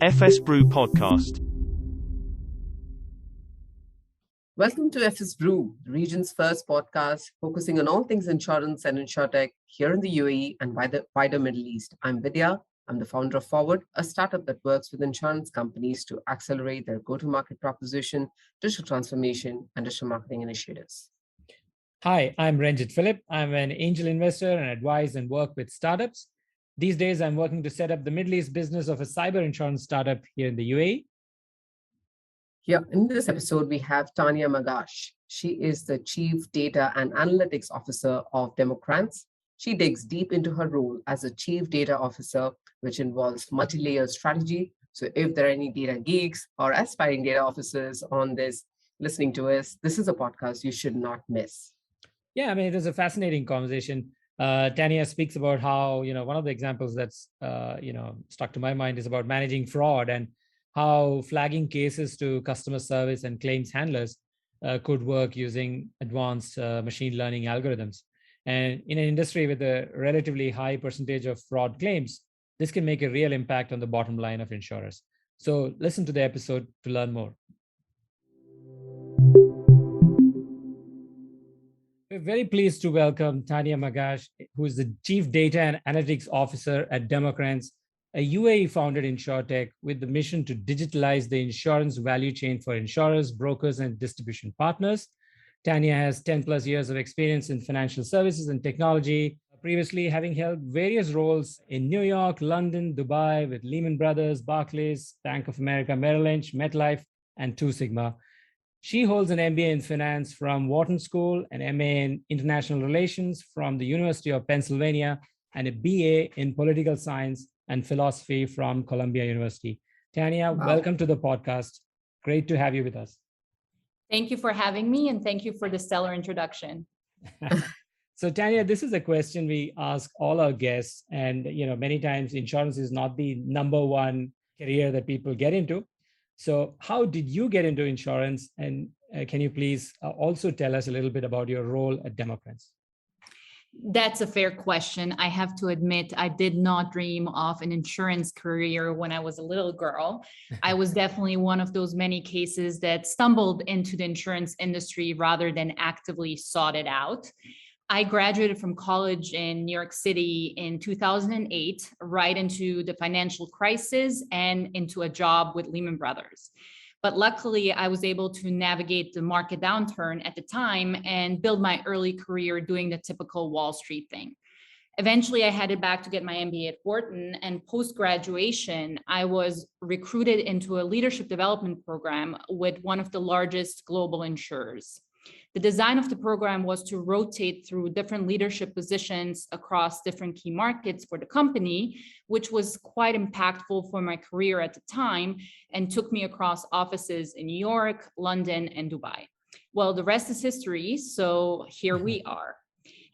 FS Brew Podcast. Welcome to FS Brew, the region's first podcast focusing on all things insurance and Insurtech here in the UAE and wider Middle East. I'm Vidya. I'm the founder of Forward, a startup that works with insurance companies to accelerate their go-to-market proposition, digital transformation, and digital marketing initiatives. Hi, I'm Renjit Philip. I'm an angel investor and advise and work with startups. These days, I'm working to set up the Middle East business of a cyber insurance startup here in the UAE. Here in this episode, we have Tanja Magas. She is the Chief Data and Analytics Officer of Democrance. She digs deep into her role as a Chief Data Officer, which involves multi-layered strategy. So if there are any data geeks or aspiring data officers on this listening to us, this is a podcast you should not miss. Yeah, I mean, it is a fascinating conversation. Tanja speaks about how, one of the examples that's, stuck to my mind is about managing fraud and how flagging cases to customer service and claims handlers could work using advanced machine learning algorithms. And in an industry with a relatively high percentage of fraud claims, this can make a real impact on the bottom line of insurers. So listen to the episode to learn more. We're very pleased to welcome Tanja Magas, who is the Chief Data and Analytics Officer at Democrance, a UAE-founded Insurtech with the mission to digitalize the insurance value chain for insurers, brokers, and distribution partners. Tanja has 10 plus years of experience in financial services and technology, previously having held various roles in New York, London, Dubai with Lehman Brothers, Barclays, Bank of America, Merrill Lynch, MetLife, and Two Sigma. She holds an MBA in finance from Wharton School, an MA in international relations from the University of Pennsylvania, and a BA in political science and philosophy from Columbia University. Tanja, welcome to the podcast. Great to have you with us. Thank you for having me, and thank you for the stellar introduction. So Tanja, this is a question we ask all our guests, and many times insurance is not the number one career that people get into. So how did you get into insurance? And can you please also tell us a little bit about your role at Democrance? That's a fair question. I have to admit, I did not dream of an insurance career when I was a little girl. I was definitely one of those many cases that stumbled into the insurance industry rather than actively sought it out. I graduated from college in New York City in 2008, right into the financial crisis and into a job with Lehman Brothers. But luckily, I was able to navigate the market downturn at the time and build my early career doing the typical Wall Street thing. Eventually, I headed back to get my MBA at Wharton, and post-graduation, I was recruited into a leadership development program with one of the largest global insurers. The design of the program was to rotate through different leadership positions across different key markets for the company, which was quite impactful for my career at the time and took me across offices in New York, London, and Dubai. Well, the rest is history, so here we are.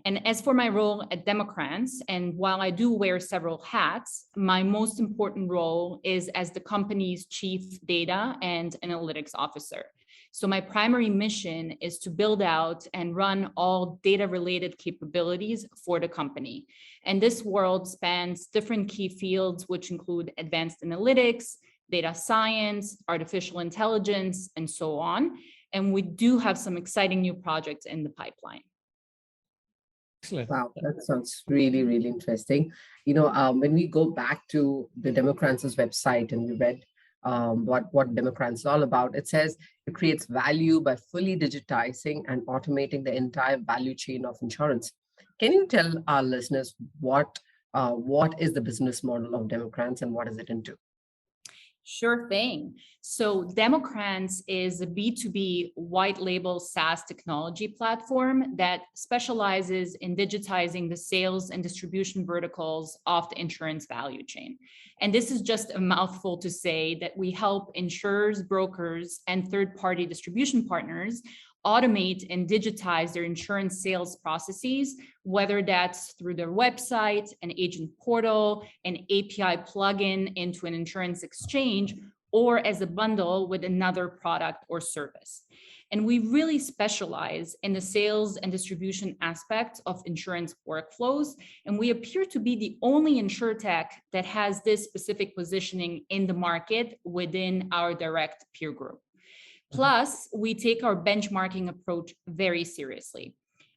And as for my role at Democrance, and while I do wear several hats, my most important role is as the company's Chief Data and Analytics Officer. So my primary mission is to build out and run all data-related capabilities for the company. And this world spans different key fields, which include advanced analytics, data science, artificial intelligence, and so on. And we do have some exciting new projects in the pipeline. Excellent. Wow, that sounds really, really interesting. When we go back to the Democrance's website and we read what Democrance is all about, it says it creates value by fully digitizing and automating the entire value chain of insurance. Can you tell our listeners what is the business model of Democrance and what is it into? Sure thing. So Democrance is a B2B white label SaaS technology platform that specializes in digitizing the sales and distribution verticals of the insurance value chain. And this is just a mouthful to say that we help insurers, brokers, and third-party distribution partners automate and digitize their insurance sales processes, whether that's through their website, an agent portal, an API plugin into an insurance exchange, or as a bundle with another product or service. And we really specialize in the sales and distribution aspects of insurance workflows. And we appear to be the only Insurtech that has this specific positioning in the market within our direct peer group. Plus, we take our benchmarking approach very seriously.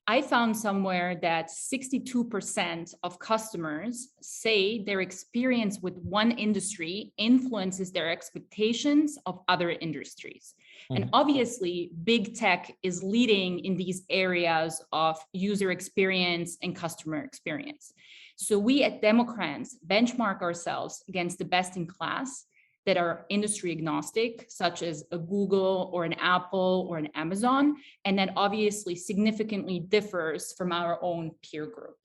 I found somewhere that 62% of customers say their experience with one industry influences their expectations of other industries. And obviously, big tech is leading in these areas of user experience and customer experience. So we at Democrance benchmark ourselves against the best in class that are industry agnostic, such as a Google or an Apple or an Amazon, and that obviously significantly differs from our own peer group.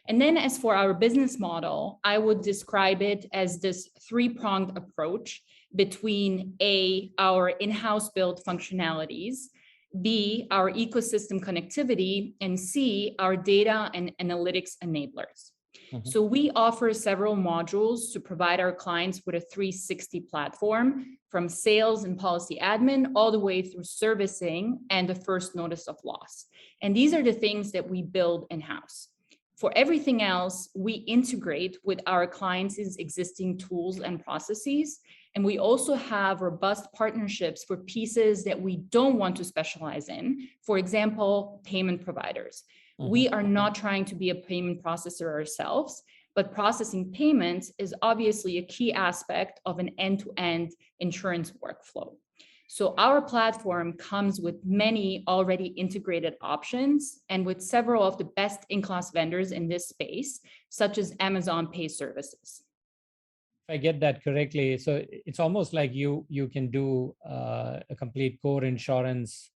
And then as for our business model, I would describe it as this three-pronged approach between A, our in-house built functionalities, B, our ecosystem connectivity, and C, our data and analytics enablers. So we offer several modules to provide our clients with a 360 platform, from sales and policy admin all the way through servicing and the first notice of loss. And these are the things that we build in-house. For everything else, we integrate with our clients' existing tools and processes. And we also have robust partnerships for pieces that we don't want to specialize in. For example, payment providers. We are not trying to be a payment processor ourselves, but processing payments is obviously a key aspect of an end-to-end insurance workflow. So our platform comes with many already integrated options and with several of the best-in-class vendors in this space, such as Amazon Pay Services. If I get that correctly, so it's almost like you can do a complete core insurance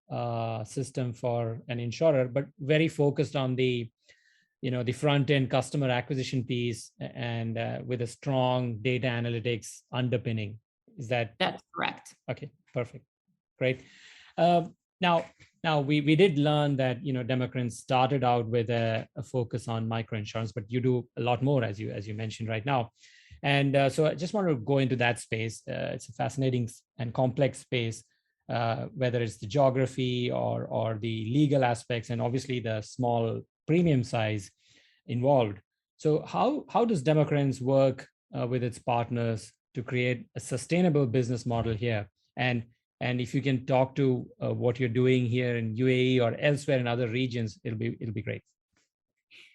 system for an insurer, but very focused on the front end customer acquisition piece and with a strong data analytics underpinning. That's correct? Okay, perfect, great. Now we did learn that Democrance started out with a focus on microinsurance, but you do a lot more, as you mentioned right now. And so I just want to go into that space. It's a fascinating and complex space, whether it's the geography or the legal aspects, and obviously the small premium size involved. So how does Democrance work with its partners to create a sustainable business model here? And if you can talk to what you're doing here in UAE or elsewhere in other regions, it'll be great.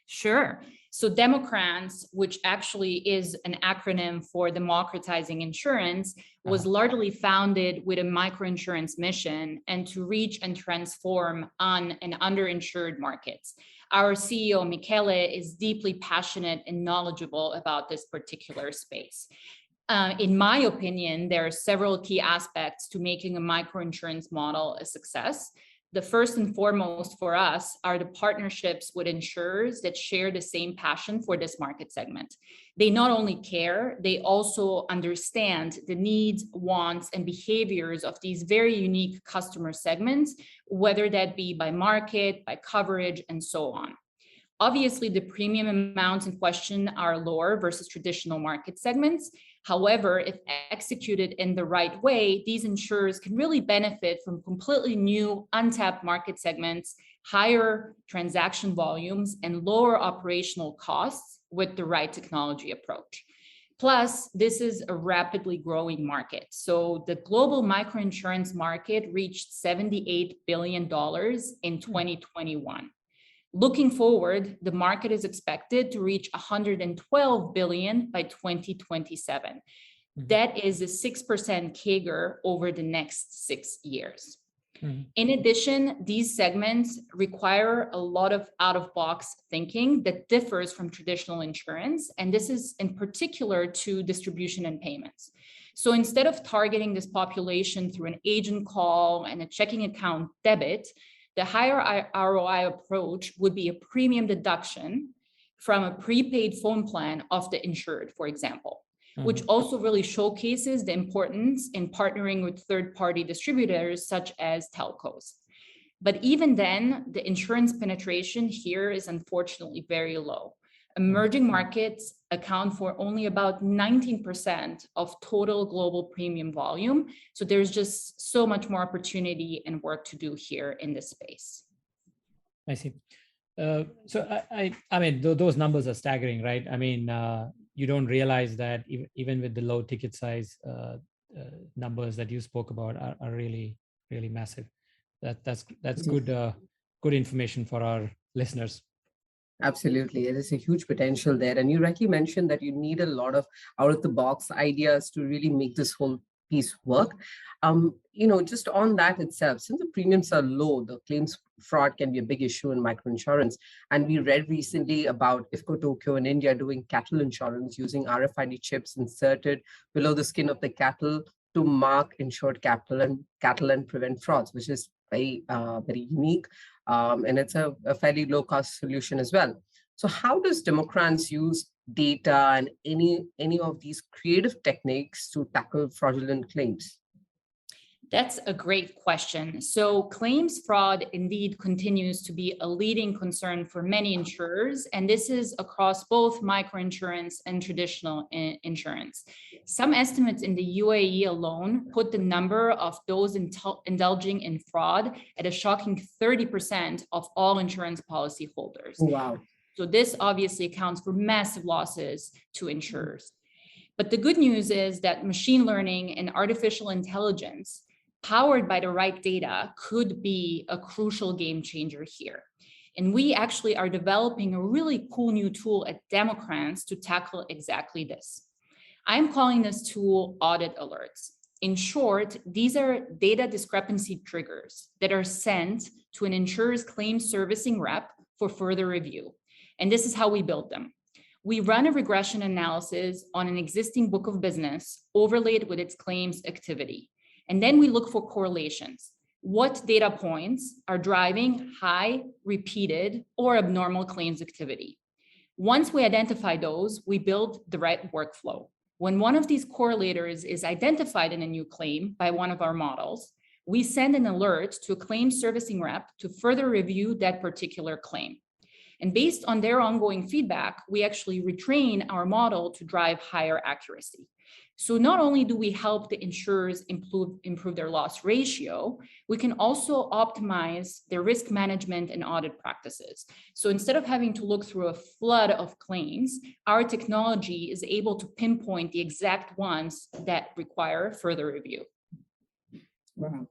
Sure. So Democrance, which actually is an acronym for Democratizing Insurance, was largely founded with a microinsurance mission and to reach and transform un- and underinsured markets. Our CEO, Michele, is deeply passionate and knowledgeable about this particular space. In my opinion, there are several key aspects to making a microinsurance model a success. The first and foremost for us are the partnerships with insurers that share the same passion for this market segment. They not only care, they also understand the needs, wants, and behaviors of these very unique customer segments, whether that be by market, by coverage, and so on. Obviously, the premium amounts in question are lower versus traditional market segments. However, if executed in the right way, these insurers can really benefit from completely new, untapped market segments, higher transaction volumes, and lower operational costs with the right technology approach. Plus, this is a rapidly growing market. So the global microinsurance market reached $78 billion in 2021. Looking forward, the market is expected to reach $112 billion by 2027. That is a 6% CAGR over the next 6 years. In addition, these segments require a lot of out-of-box thinking that differs from traditional insurance, and this is in particular to distribution and payments. So instead of targeting this population through an agent call and a checking account debit, the higher ROI approach would be a premium deduction from a prepaid phone plan of the insured, for example, which also really showcases the importance in partnering with third-party distributors such as telcos. But even then, the insurance penetration here is unfortunately very low. Emerging markets account for only about 19% of total global premium volume. So there's just so much more opportunity and work to do here in this space. I see. So I mean, those numbers are staggering, right? I mean, you don't realize that even with the low ticket size numbers that you spoke about are really, really massive. That's good information for our listeners. Absolutely. There is a huge potential there. And you rightly mentioned that you need a lot of out-of-the-box ideas to really make this whole piece work. Just on that itself, since the premiums are low, the claims fraud can be a big issue in microinsurance. And we read recently about IFCO Tokyo in India doing cattle insurance using RFID chips inserted below the skin of the cattle to mark insured cattle and prevent frauds, which is very unique. And it's a fairly low-cost solution as well. So how does Democrance use data and any of these creative techniques to tackle fraudulent claims? That's a great question. So claims fraud indeed continues to be a leading concern for many insurers, and this is across both microinsurance and traditional insurance. Some estimates in the UAE alone put the number of those indulging in fraud at a shocking 30% of all insurance policy holders. Wow. So this obviously accounts for massive losses to insurers. But the good news is that machine learning and artificial intelligence powered by the right data could be a crucial game changer here. And we actually are developing a really cool new tool at Democrance to tackle exactly this. I'm calling this tool audit alerts. In short, these are data discrepancy triggers that are sent to an insurer's claims servicing rep for further review. And this is how we build them. We run a regression analysis on an existing book of business overlaid with its claims activity. And then we look for correlations. What data points are driving high, repeated, or abnormal claims activity? Once we identify those, we build the right workflow. When one of these correlators is identified in a new claim by one of our models, we send an alert to a claims servicing rep to further review that particular claim. And based on their ongoing feedback, we actually retrain our model to drive higher accuracy. So not only do we help the insurers improve their loss ratio, we can also optimize their risk management and audit practices. So instead of having to look through a flood of claims, our technology is able to pinpoint the exact ones that require further review. Wow.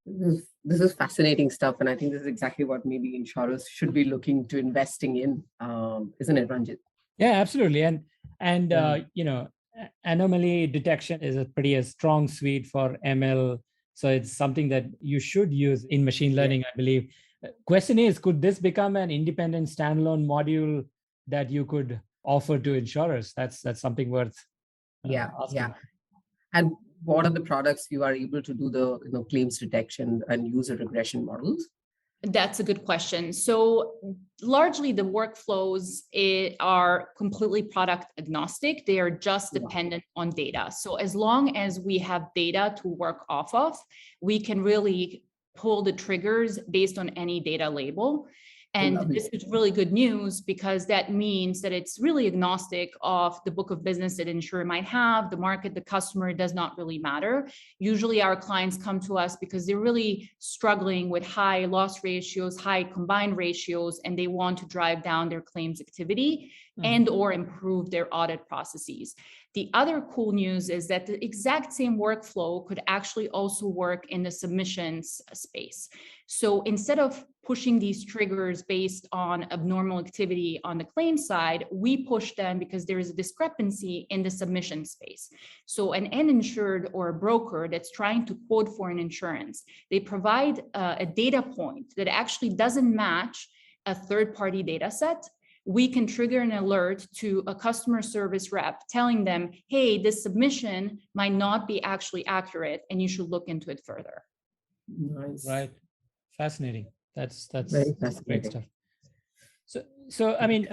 This is fascinating stuff. And I think this is exactly what maybe insurers should be looking to investing in, isn't it, Renjit? Yeah, absolutely. And anomaly detection is a pretty strong suite for ML. So it's something that you should use in machine learning, I believe. Question is, could this become an independent standalone module that you could offer to insurers? That's something worth asking. Yeah. And what are the products you are able to do the claims detection and user regression models? That's a good question. So largely the workflows are completely product agnostic. They are just dependent on data. So as long as we have data to work off of, we can really pull the triggers based on any data label. And this is really good news because that means that it's really agnostic of the book of business that insurer might have, the market, the customer, it does not really matter. Usually our clients come to us because they're really struggling with high loss ratios, high combined ratios, and they want to drive down their claims activity and or improve their audit processes. The other cool news is that the exact same workflow could actually also work in the submissions space. So instead of pushing these triggers based on abnormal activity on the claim side, we push them because there is a discrepancy in the submission space. So an uninsured or a broker that's trying to quote for an insurance, they provide a data point that actually doesn't match a third-party data set. We can trigger an alert to a customer service rep telling them, hey, this submission might not be actually accurate and you should look into it further. Nice. Right. Fascinating. That's Very fascinating. great stuff. So I mean,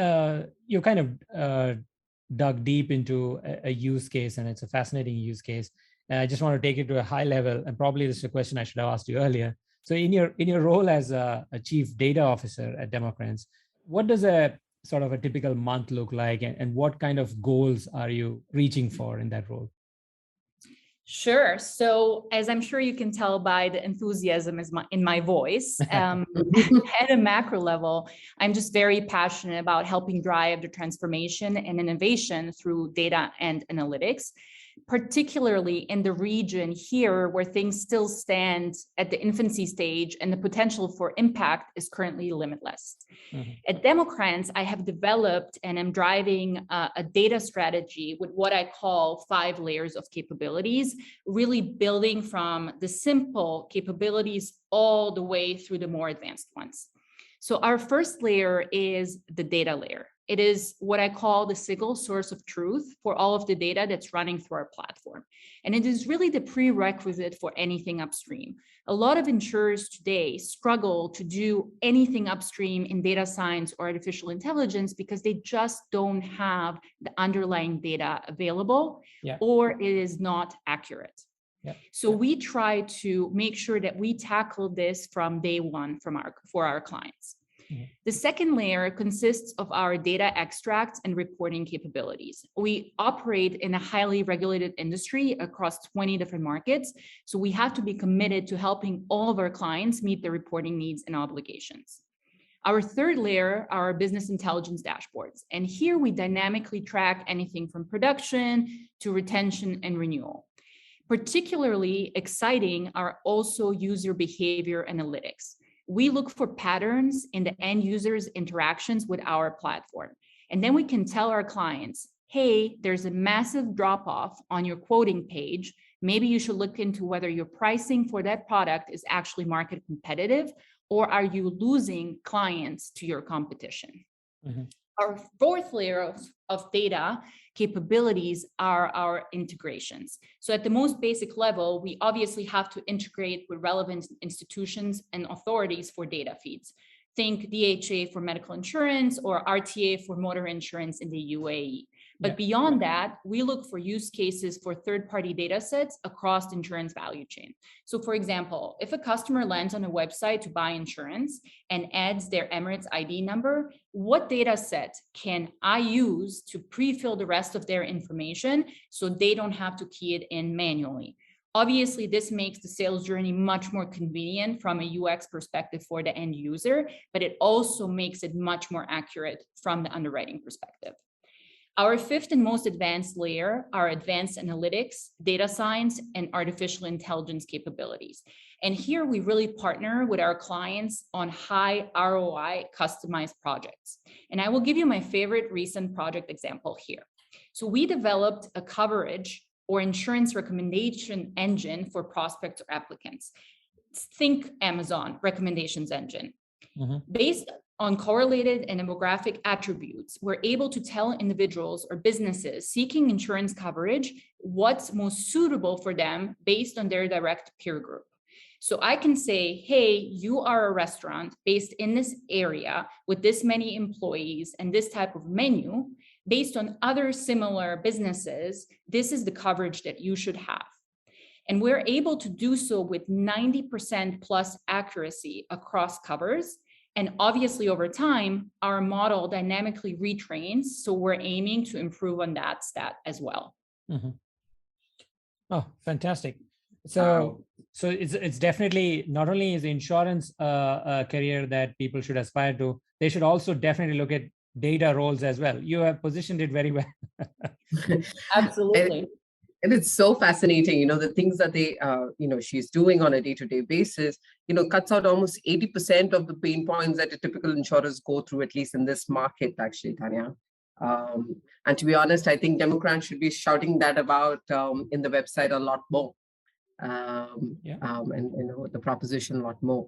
you kind of dug deep into a use case, and it's a fascinating use case. And I just want to take it to a high level, and probably this is a question I should have asked you earlier. So in your role as a chief data officer at Democrance, what does a sort of a typical month look like, and what kind of goals are you reaching for in that role? Sure. So, as I'm sure you can tell by the enthusiasm in my voice, at a macro level, I'm just very passionate about helping drive the transformation and innovation through data and analytics, particularly in the region here where things still stand at the infancy stage and the potential for impact is currently limitless. Mm-hmm. At Democrance, I have developed and am driving a data strategy with what I call 5 layers of capabilities, really building from the simple capabilities all the way through the more advanced ones. So our first layer is the data layer. It is what I call the single source of truth for all of the data that's running through our platform. And it is really the prerequisite for anything upstream. A lot of insurers today struggle to do anything upstream in data science or artificial intelligence because they just don't have the underlying data available, or it is not accurate. So we try to make sure that we tackle this from day one for our clients. The second layer consists of our data extracts and reporting capabilities. We operate in a highly regulated industry across 20 different markets, so we have to be committed to helping all of our clients meet their reporting needs and obligations. Our third layer are our business intelligence dashboards, and here we dynamically track anything from production to retention and renewal. Particularly exciting are also user behavior analytics. We look for patterns in the end user's interactions with our platform. And then we can tell our clients, hey, there's a massive drop-off on your quoting page. Maybe you should look into whether your pricing for that product is actually market competitive, or are you losing clients to your competition? Mm-hmm. Our fourth layer of data capabilities are our integrations. So at the most basic level, we obviously have to integrate with relevant institutions and authorities for data feeds. Think DHA for medical insurance or RTA for motor insurance in the UAE. But beyond that, we look for use cases for third-party data sets across the insurance value chain. So for example, if a customer lands on a website to buy insurance and adds their Emirates ID number, what data set can I use to pre-fill the rest of their information so they don't have to key it in manually? Obviously, this makes the sales journey much more convenient from a UX perspective for the end user, but it also makes it much more accurate from the underwriting perspective. Our fifth and most advanced layer are advanced analytics, data science, and artificial intelligence capabilities. And here we really partner with our clients on high ROI customized projects. And I will give you my favorite recent project example here. So we developed a coverage or insurance recommendation engine for prospects or applicants. Think Amazon recommendations engine. Mm-hmm. Based on correlated and demographic attributes, we're able to tell individuals or businesses seeking insurance coverage what's most suitable for them based on their direct peer group. So I can say, hey, you are a restaurant based in this area with this many employees and this type of menu. Based on other similar businesses, this is the coverage that you should have. And we're able to do so with 90% plus accuracy across covers. And obviously over time, our model dynamically retrains. So we're aiming to improve on that stat as well. Mm-hmm. Oh, fantastic. So it's definitely not only is insurance a career that people should aspire to, they should also definitely look at data roles as well. You have positioned it very well. Absolutely. And it's so fascinating, the things that they, she's doing on a day-to-day basis, cuts out almost 80% of the pain points that the typical insurers go through, at least in this market, actually, Tanja. And to be honest, I think Democrance should be shouting that about in the website a lot more. And the proposition a lot more.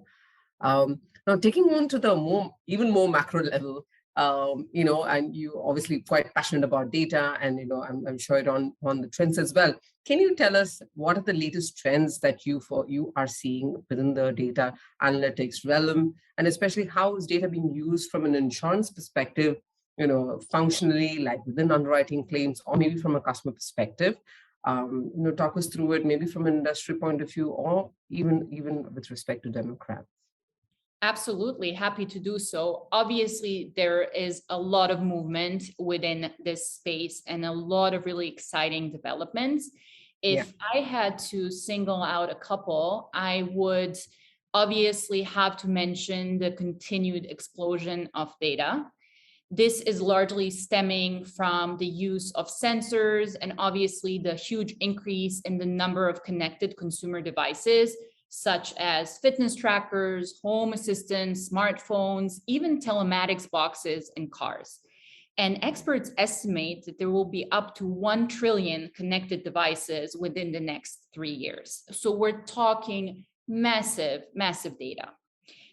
Now, taking on to the even more macro level, and you obviously quite passionate about data, and I'm sure it on the trends as well. Can you tell us what are the latest trends that you are seeing within the data analytics realm, and especially how is data being used from an insurance perspective, functionally, like within underwriting claims, or maybe from a customer perspective? Talk us through it, maybe from an industry point of view, or even with respect to Democrats. Absolutely, happy to do so. Obviously, there is a lot of movement within this space and a lot of really exciting developments. If I had to single out a couple, I would obviously have to mention the continued explosion of data. This is largely stemming from the use of sensors and obviously the huge increase in the number of connected consumer devices, such as fitness trackers, home assistants, smartphones, even telematics boxes in cars. And experts estimate that there will be up to 1 trillion connected devices within the next 3 years. So we're talking massive, massive data.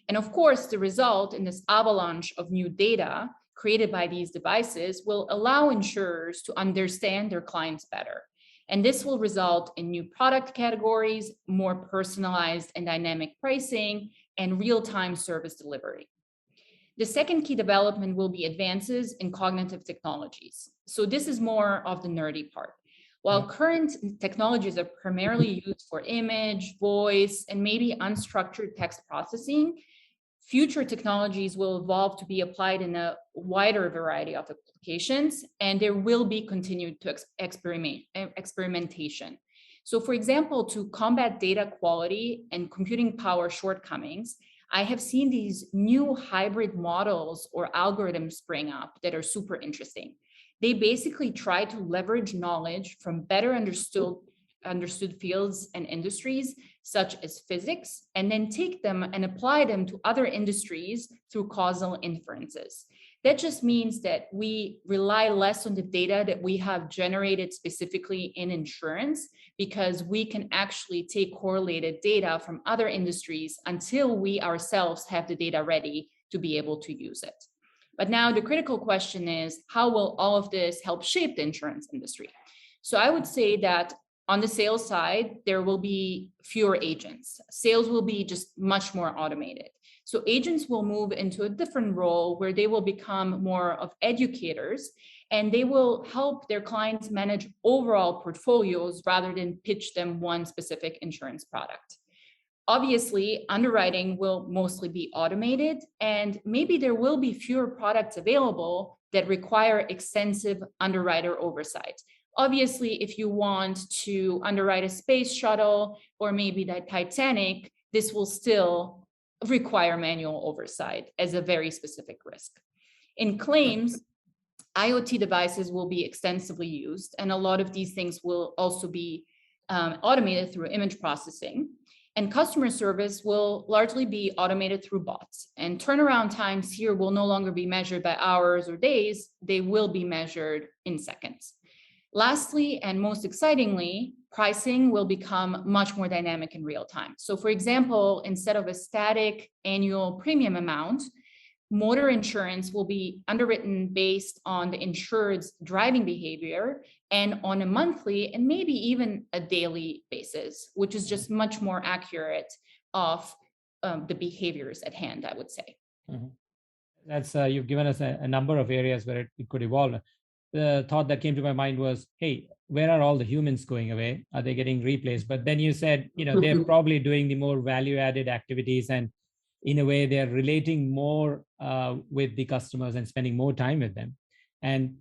And of course, the result in this avalanche of new data created by these devices will allow insurers to understand their clients better. And this will result in new product categories, more personalized and dynamic pricing, and real-time service delivery. The second key development will be advances in cognitive technologies. So this is more of the nerdy part. While current technologies are primarily used for image, voice, and maybe unstructured text processing, future technologies will evolve to be applied in a wider variety of applications, and there will be continued to experimentation. So for example, to combat data quality and computing power shortcomings, I have seen these new hybrid models or algorithms spring up that are super interesting. They basically try to leverage knowledge from better understood fields and industries, such as physics, and then take them and apply them to other industries through causal inferences. That just means that we rely less on the data that we have generated specifically in insurance, because we can actually take correlated data from other industries until we ourselves have the data ready to be able to use it. But now the critical question is, how will all of this help shape the insurance industry? So I would say that on the sales side, there will be fewer agents. Sales will be just much more automated. So agents will move into a different role where they will become more of educators, and they will help their clients manage overall portfolios rather than pitch them one specific insurance product. Obviously, underwriting will mostly be automated, and maybe there will be fewer products available that require extensive underwriter oversight. Obviously, if you want to underwrite a space shuttle or maybe the Titanic, this will still require manual oversight as a very specific risk. In claims, IoT devices will be extensively used, and a lot of these things will also be automated through image processing. And customer service will largely be automated through bots. And turnaround times here will no longer be measured by hours or days, they will be measured in seconds. Lastly, and most excitingly, pricing will become much more dynamic in real time. So for example, instead of a static annual premium amount, motor insurance will be underwritten based on the insured's driving behavior and on a monthly and maybe even a daily basis, which is just much more accurate of the behaviors at hand, I would say. Mm-hmm. That's you've given us a number of areas where it could evolve. The thought that came to my mind was, hey, where are all the humans going away? Are they getting replaced? But then you said, they're probably doing the more value-added activities, and in a way, they're relating more with the customers and spending more time with them. And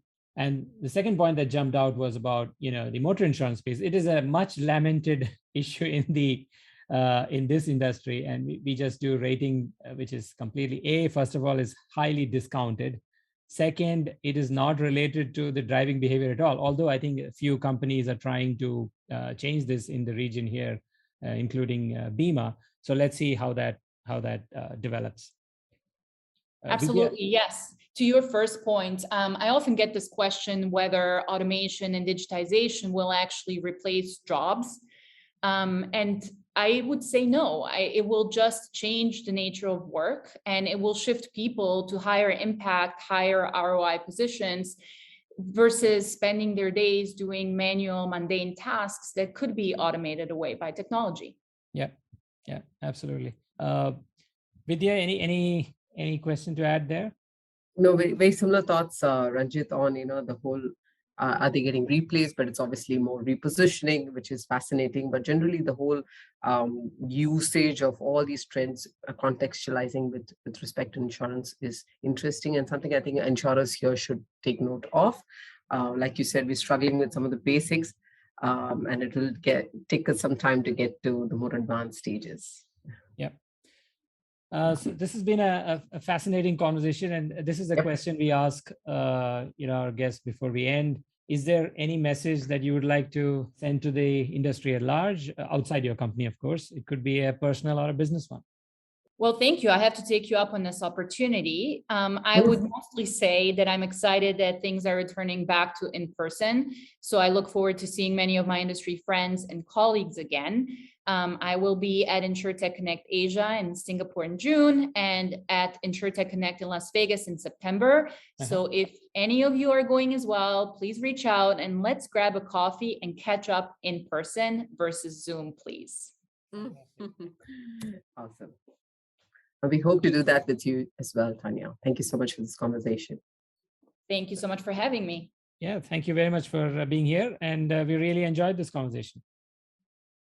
the second point that jumped out was about, the motor insurance space. It is a much lamented issue in this industry, and we just do rating, which is completely first of all, is highly discounted. Second, it is not related to the driving behavior at all. Although I think a few companies are trying to change this in the region here, including Bima. So let's see how that develops. Absolutely, Vidya? Yes. To your first point, I often get this question whether automation and digitization will actually replace jobs. And I would say no. It will just change the nature of work, and it will shift people to higher impact, higher ROI positions versus spending their days doing manual, mundane tasks that could be automated away by technology. Yeah, absolutely. Vidya, any question to add there? No, very, very similar thoughts, Renjit, on the whole are they getting replaced? But it's obviously more repositioning, which is fascinating. But generally, the whole usage of all these trends, contextualizing with respect to insurance is interesting, and something I think insurers here should take note of. Like you said, we're struggling with some of the basics, and it will take us some time to get to the more advanced stages. Yeah. So this has been a fascinating conversation, and this is a question we ask our guests before we end. Is there any message that you would like to send to the industry at large, outside your company, of course? It could be a personal or a business one. Well, thank you. I have to take you up on this opportunity. I would mostly say that I'm excited that things are returning back to in person. So I look forward to seeing many of my industry friends and colleagues again. I will be at Insurtech Connect Asia in Singapore in June, and at Insurtech Connect in Las Vegas in September. So if any of you are going as well, please reach out and let's grab a coffee and catch up in person versus Zoom, please. Awesome. We hope to do that with you as well, Tanja. Thank you so much for this conversation. Thank you so much for having me. Yeah, thank you very much for being here. And we really enjoyed this conversation.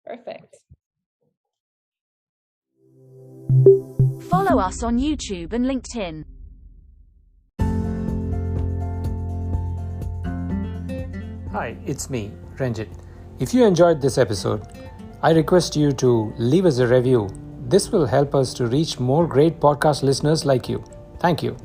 Perfect. Follow us on YouTube and LinkedIn. Hi, it's me, Renjit. If you enjoyed this episode, I request you to leave us a review. This will help us to reach more great podcast listeners like you. Thank you.